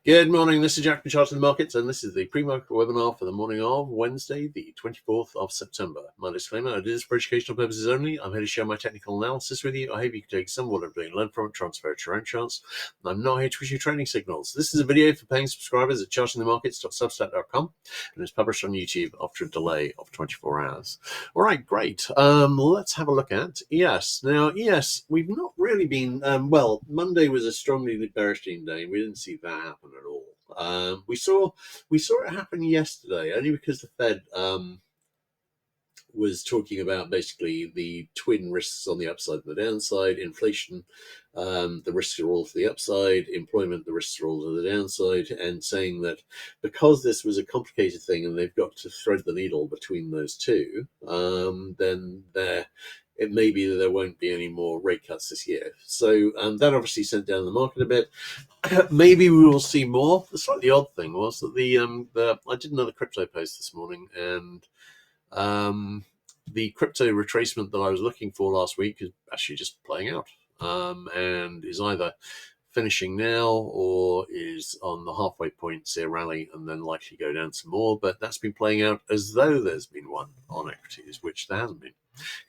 Good morning, this is Jack from Charting the Markets, and this is the pre-market webinar for the morning of Wednesday, the 24th of September. My disclaimer, it is for educational purposes only. I'm here to share my technical analysis with you. I hope you can take some of what I'm doing, learn from it, transfer it to your own charts. I'm not here to issue trading signals. This is a video for paying subscribers at chartingthemarkets.substack.com, and it's published on YouTube after a delay of 24 hours. All right, great. Let's have a look at ES. Now, ES, we've not really been, Monday was a strongly bearish day. We didn't see that happen at all. We saw it happen yesterday, only because the Fed was talking about basically the twin risks on the upside and the downside. Inflation, the risks are all to the upside. Employment, the risks are all to the downside. And saying that because this was a complicated thing and they've got to thread the needle between those two, then it may be that there won't be any more rate cuts this year. So that obviously sent down the market a bit. Maybe we will see more. The slightly odd thing was that I did another crypto post this morning, and the crypto retracement that I was looking for last week is actually just playing out, and is either finishing now or is on the halfway point, see a rally and then likely go down some more. But that's been playing out as though there's been one on equities, which there hasn't been.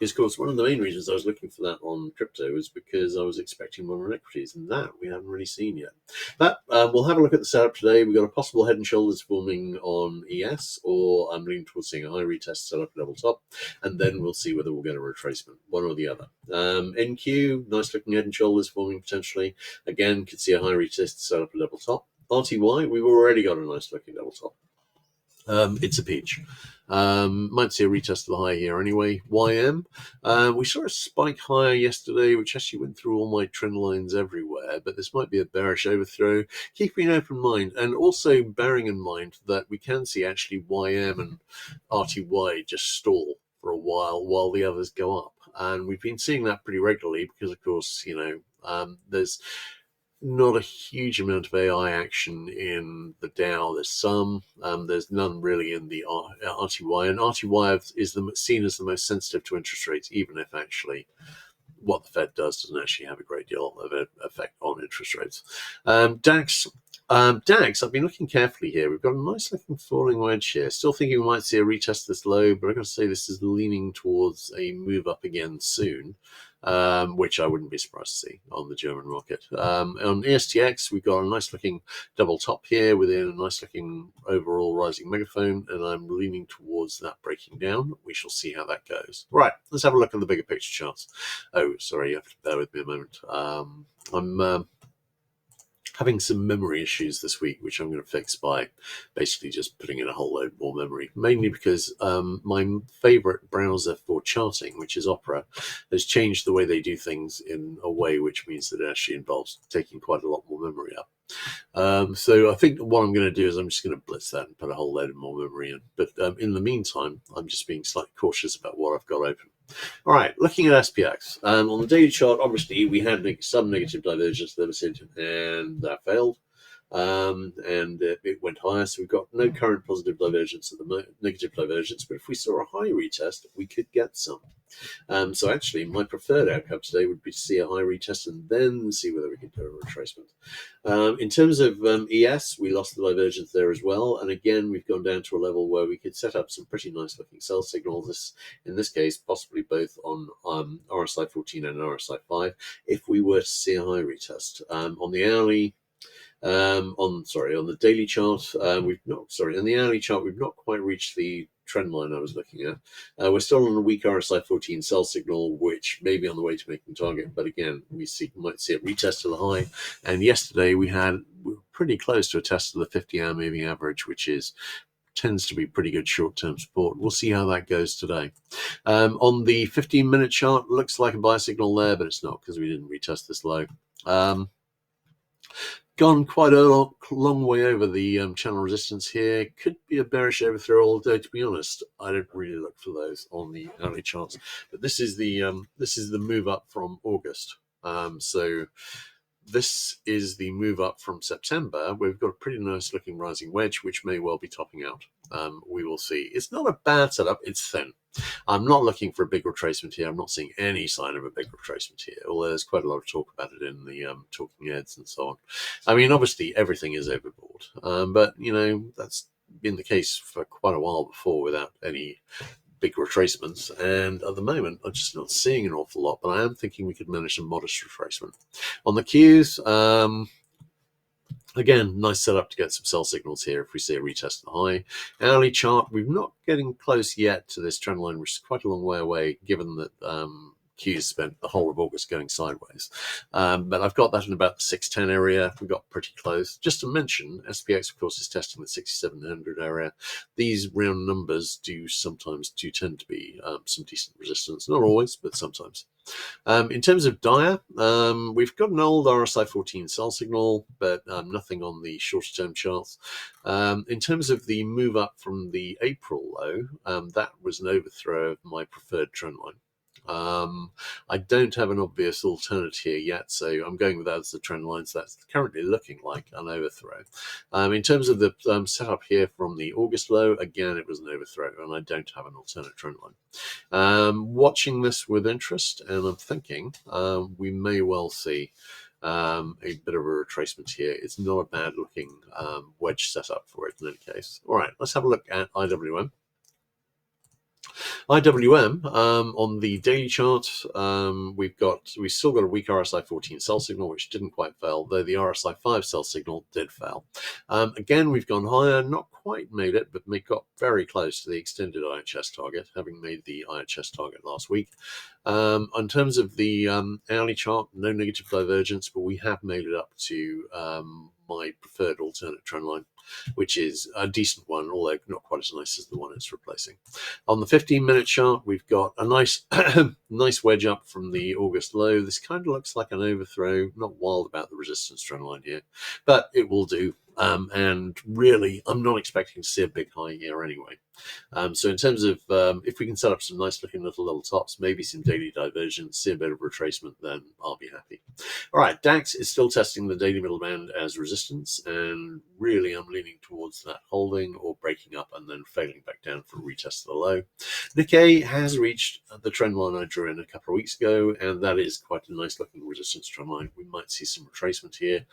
Because, of course, one of the main reasons I was looking for that on crypto was because I was expecting one on equities, and that we haven't really seen yet. But we'll have a look at the setup today. We've got a possible head and shoulders forming on ES, or I'm leaning towards seeing a high retest set up at double top, and then we'll see whether we'll get a retracement, one or the other. NQ, nice looking head and shoulders forming potentially. Again, could see a high retest set up at double top. RTY, we've already got a nice looking double top. It's a peach. Might see a retest of the high here anyway. YM, we saw a spike higher yesterday, which actually went through all my trend lines everywhere, but this might be a bearish overthrow. Keeping an open mind, and also bearing in mind that we can see actually YM and RTY just stall for a while the others go up. And we've been seeing that pretty regularly because, of course, there's not a huge amount of AI action in the Dow. There's some. There's none really in the RTY. And RTY is seen as the most sensitive to interest rates, even if actually what the Fed does doesn't actually have a great deal of an effect on interest rates. DAX. DAX, I've been looking carefully here. We've got a nice looking falling wedge here. Still thinking we might see a retest this low, but I've got to say this is leaning towards a move up again soon, which I wouldn't be surprised to see on the German market. On ESTX, we've got a nice looking double top here within a nice looking overall rising megaphone, and I'm leaning towards that breaking down. We shall see how that goes. Right, let's have a look at the bigger picture charts. Oh, sorry, you have to bear with me a moment. I'm having some memory issues this week, which I'm going to fix by basically just putting in a whole load more memory, mainly because my favorite browser for charting, which is Opera, has changed the way they do things in a way which means that it actually involves taking quite a lot more memory up. So I think what I'm going to do is I'm just going to blitz that and put a whole load of more memory in. But in the meantime, I'm just being slightly cautious about what I've got open. All right, looking at SPX. On the daily chart, obviously, we had some negative divergence limited, and that failed. And it went higher, so we've got no current positive divergence at the moment, negative divergence. But if we saw a high retest, we could get some. So actually, my preferred outcome today would be to see a high retest and then see whether we can do a retracement. In terms of ES, we lost the divergence there as well. And again, we've gone down to a level where we could set up some pretty nice looking sell signals, in this case, possibly both on RSI 14 and RSI 5, if we were to see a high retest. On the hourly, on the daily chart, on the hourly chart, we've not quite reached the trend line I was looking at. We're still on a weak RSI 14 sell signal, which may be on the way to making target, but again, might see it retest to the high. And yesterday we were pretty close to a test of the 50-hour moving average, which tends to be pretty good short-term support. We'll see how that goes today. On the 15-minute chart, looks like a buy signal there, but it's not because we didn't retest this low. Gone quite a long way over the channel resistance here. Could be a bearish overthrow, although to be honest, I don't really look for those on the early charts. But this is the move up from August. So this is the move up from September. We've got a pretty nice looking rising wedge, which may well be topping out. We will see. It's not a bad setup. It's thin. I'm not looking for a big retracement here. I'm not seeing any sign of a big retracement here, although there's quite a lot of talk about it in the talking heads and so on. I mean, obviously, everything is overboard, but, that's been the case for quite a while before without any big retracements, and at the moment I'm just not seeing an awful lot, but I am thinking we could manage some modest retracement. On the Qs, again, nice setup to get some sell signals here if we see a retest of the high. Hourly chart, we're not getting close yet to this trend line, which is quite a long way away, given that Qs spent the whole of August going sideways. But I've got that in about the 610 area. We got pretty close. Just to mention, SPX, of course, is testing the 6700 area. These round numbers do tend to be some decent resistance. Not always, but sometimes. In terms of Dia, we've got an old RSI 14 sell signal, but nothing on the shorter term charts. In terms of the move up from the April low, that was an overthrow of my preferred trend line. I don't have an obvious alternative here yet, so I'm going with that as the trend line. So that's currently looking like an overthrow. In terms of the setup here from the August low, again, it was an overthrow, and I don't have an alternate trend line. Watching this with interest, and I'm thinking we may well see a bit of a retracement here. It's not a bad looking wedge setup for it in any case. All right, let's have a look at IWM. IWM, on the daily chart, we've still got a weak RSI 14 sell signal, which didn't quite fail, though the RSI 5 sell signal did fail. Again, we've gone higher, not quite made it, but we got very close to the extended IHS target, having made the IHS target last week. In terms of the hourly chart, no negative divergence, but we have made it up to my preferred alternate trend line, which is a decent one, although not quite as nice as the one it's replacing. On the 15-minute chart, we've got a nice nice wedge up from the August low. This kind of looks like an overthrow. Not wild about the resistance trend line here, but it will do. And really, I'm not expecting to see a big high here anyway. So in terms of if we can set up some nice looking little tops, maybe some daily divergence, see a bit of retracement, then I'll be happy. All right, DAX is still testing the daily middle band as resistance, and really I'm leaning towards that holding or breaking up and then failing back down for a retest of the low. Nikkei has reached the trend line I drew in a couple of weeks ago, and that is quite a nice looking resistance trend line. We might see some retracement here.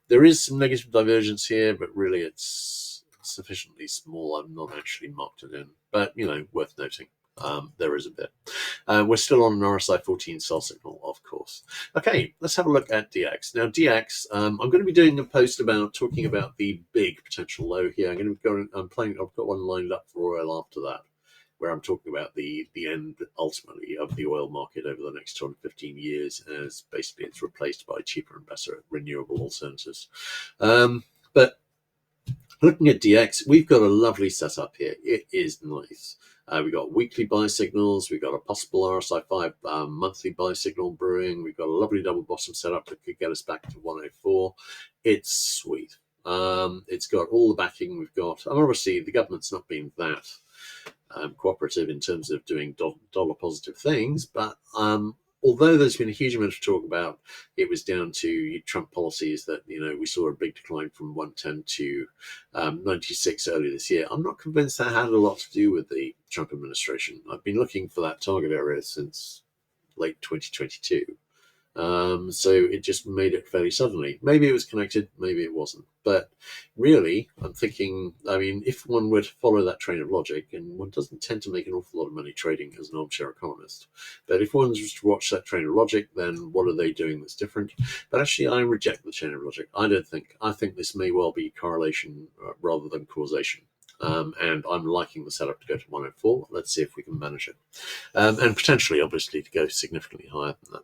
There is some negative divergence here, but really it's sufficiently small. I've not actually marked it in, but worth noting. There is a bit. We're still on an RSI 14 sell signal, of course. Okay, let's have a look at DX. Now, DX, I'm going to be doing a post talking about the big potential low here. I've got one lined up for oil after that, where I'm talking about the end, ultimately, of the oil market over the next 215 years, as basically it's replaced by cheaper and better renewable alternatives. But looking at DX, we've got a lovely setup here. It is nice. We've got weekly buy signals. We've got a possible RSI 5 monthly buy signal brewing. We've got a lovely double bottom setup that could get us back to 104. It's sweet. It's got all the backing we've got. And obviously, the government's not been that cooperative in terms of doing dollar positive things, but although there's been a huge amount of talk about it was down to Trump policies that, we saw a big decline from 110 to 96 earlier this year, I'm not convinced that had a lot to do with the Trump administration. I've been looking for that target area since late 2022. So it just made it fairly suddenly. Maybe it was connected, maybe it wasn't. But really, I'm thinking, if one were to follow that train of logic, and one doesn't tend to make an awful lot of money trading as an armchair economist, but if one was to watch that train of logic, then what are they doing that's different? But actually, I reject the chain of logic. I think this may well be correlation rather than causation. And I'm liking the setup to go to 104. Let's see if we can manage it. And potentially, obviously, to go significantly higher than that.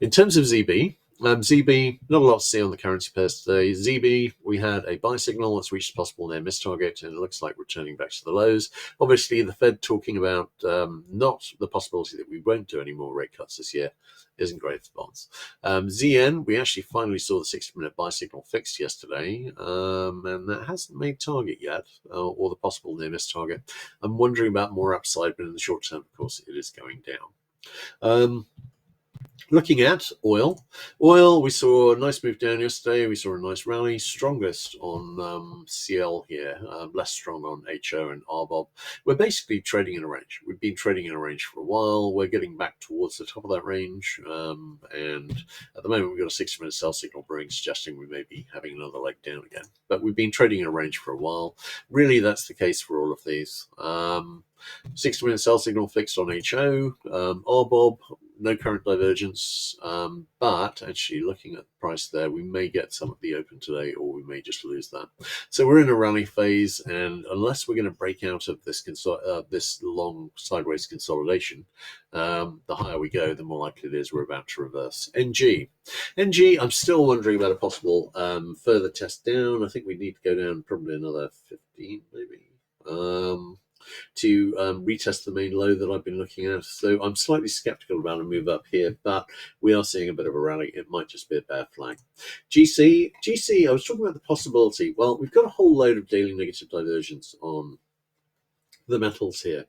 In terms of ZB, ZB, not a lot to see on the currency pairs today. ZB, we had a buy signal that's reached a possible near miss target, and it looks like returning back to the lows. Obviously, the Fed talking about not the possibility that we won't do any more rate cuts this year isn't great response. ZN, we actually finally saw the 60-minute buy signal fixed yesterday, and that hasn't made target yet, or the possible near miss target. I'm wondering about more upside, but in the short term, of course, it is going down. Looking at oil, we saw a nice move down yesterday. We saw a nice rally, strongest on CL here, less strong on HO and RBOB. We're basically trading in a range. We've been trading in a range for a while. We're getting back towards the top of that range, and at the moment we've got a 60-minute sell signal brewing, suggesting we may be having another leg down again. But we've been trading in a range for a while. Really, that's the case for all of these. 60-minute sell signal fixed on HO, RBOB, no current divergence, but actually looking at the price there, we may get some at the open today, or we may just lose that. So we're in a rally phase, and unless we're going to break out of this this long sideways consolidation, the higher we go, the more likely it is we're about to reverse. NG, I'm still wondering about a possible further test down. I think we need to go down probably another 15, maybe. To retest the main low that I've been looking at. So I'm slightly skeptical about a move up here, but we are seeing a bit of a rally. It might just be a bear flag. GC, I was talking about the possibility. Well, we've got a whole load of daily negative divergence on the metals here,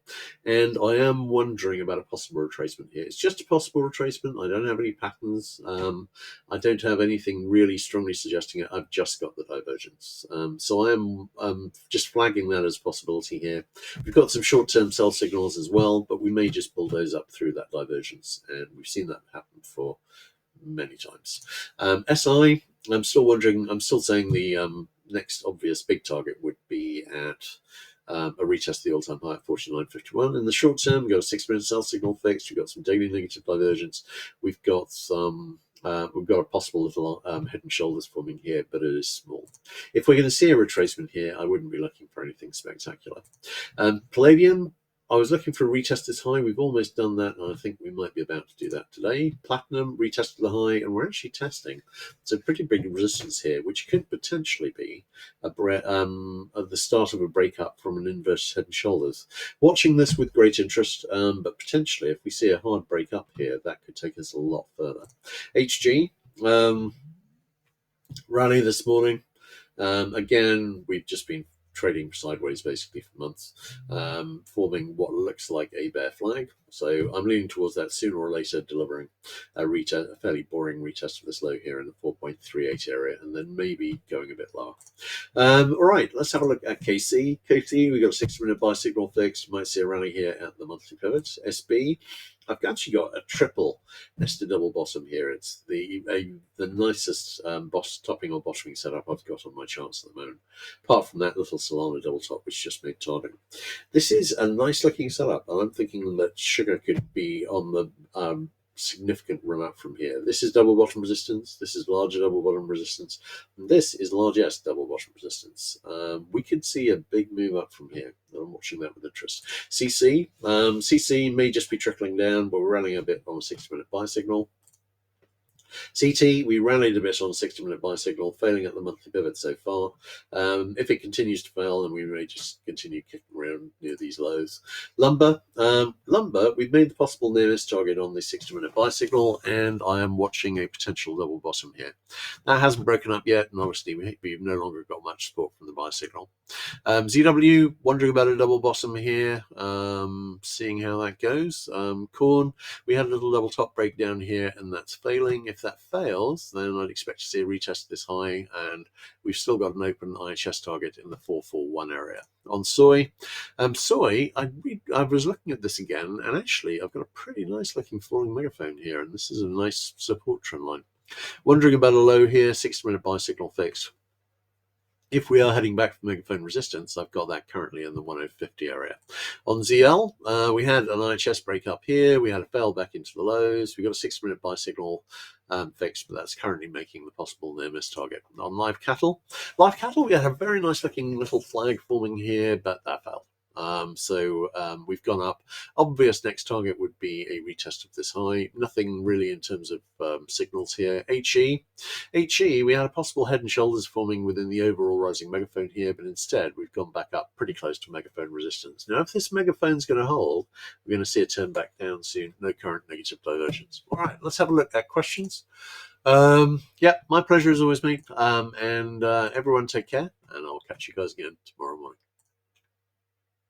and I am wondering about a possible retracement here. It's just a possible retracement. I don't have any patterns. I don't have anything really strongly suggesting it. I've just got the divergence, so I am just flagging that as a possibility here. We've got some short-term sell signals as well, but we may just bulldoze up through that divergence, and we've seen that happen for many times. SI, I'm still wondering. I'm still saying the next obvious big target would be at a retest of the all-time high at 49.51. In the short term, we've got a 6-minute sell signal fixed. We've got some daily negative divergence. We've got some. We've got a possible little head and shoulders forming here, but it is small. If we're going to see a retracement here, I wouldn't be looking for anything spectacular. Palladium, I was looking for a retest this high. We've almost done that, and I think we might be about to do that today. Platinum retested the high, and we're actually testing. It's a pretty big resistance here, which could potentially be at the start of a breakup from an inverse head and shoulders. Watching this with great interest, but potentially, if we see a hard breakup here, that could take us a lot further. HG, rally this morning. Again, we've just been trading sideways basically for months, forming what looks like a bear flag. So I'm leaning towards that sooner or later delivering a fairly boring retest of this low here in the 4.38 area, and then maybe going a bit lower. All right, let's have a look at KC. KC, we've got a 60-minute buy signal fixed. You might see a rally here at the monthly pivot. SB, I've actually got a triple nested double bottom here. It's the nicest topping or bottoming setup I've got on my charts at the moment. Apart from that little Solana double top, which just made target. This is a nice looking setup, and I'm thinking that sugar could be on the significant run up from here. This is double bottom resistance. This is larger double bottom resistance. And this is largest double bottom resistance. We could see a big move up from here. I'm watching that with interest. CC may just be trickling down, but we're running a bit on a 60-minute buy signal. CT, we rallied a bit on a 60-minute buy signal, failing at the monthly pivot so far. If it continues to fail, then we may just continue kicking around near these lows. Lumber, we've made the possible nearest target on the 60-minute buy signal, and I am watching a potential double bottom here. That hasn't broken up yet, and obviously we've no longer got much support from the buy signal. ZW, wondering about a double bottom here, seeing how that goes. Corn, we had a little double top breakdown here, and that's failing. If that fails, then I'd expect to see a retest of this high, and we've still got an open IHS target in the 441 area. On soy, I was looking at this again, and actually I've got a pretty nice looking falling megaphone here, and this is a nice support trend line. Wondering about a low here, 60-minute buy signal fixed. If we are heading back from megaphone resistance, I've got that currently in the 1050 area. On ZL, we had an IHS break up here. We had a fail back into the lows. We got a 6-minute buy signal fixed, but that's currently making the possible near miss target. On live cattle, we had a very nice looking little flag forming here, but that fell. We've gone up. Obvious next target would be a retest of this high. Nothing really in terms of signals here. HE, we had a possible head and shoulders forming within the overall rising megaphone here, but instead we've gone back up pretty close to megaphone resistance. Now, if this megaphone's going to hold, we're going to see a turn back down soon. No current negative divergence. All right, let's have a look at questions. My pleasure as always, mate. And everyone take care, and I'll catch you guys again tomorrow morning.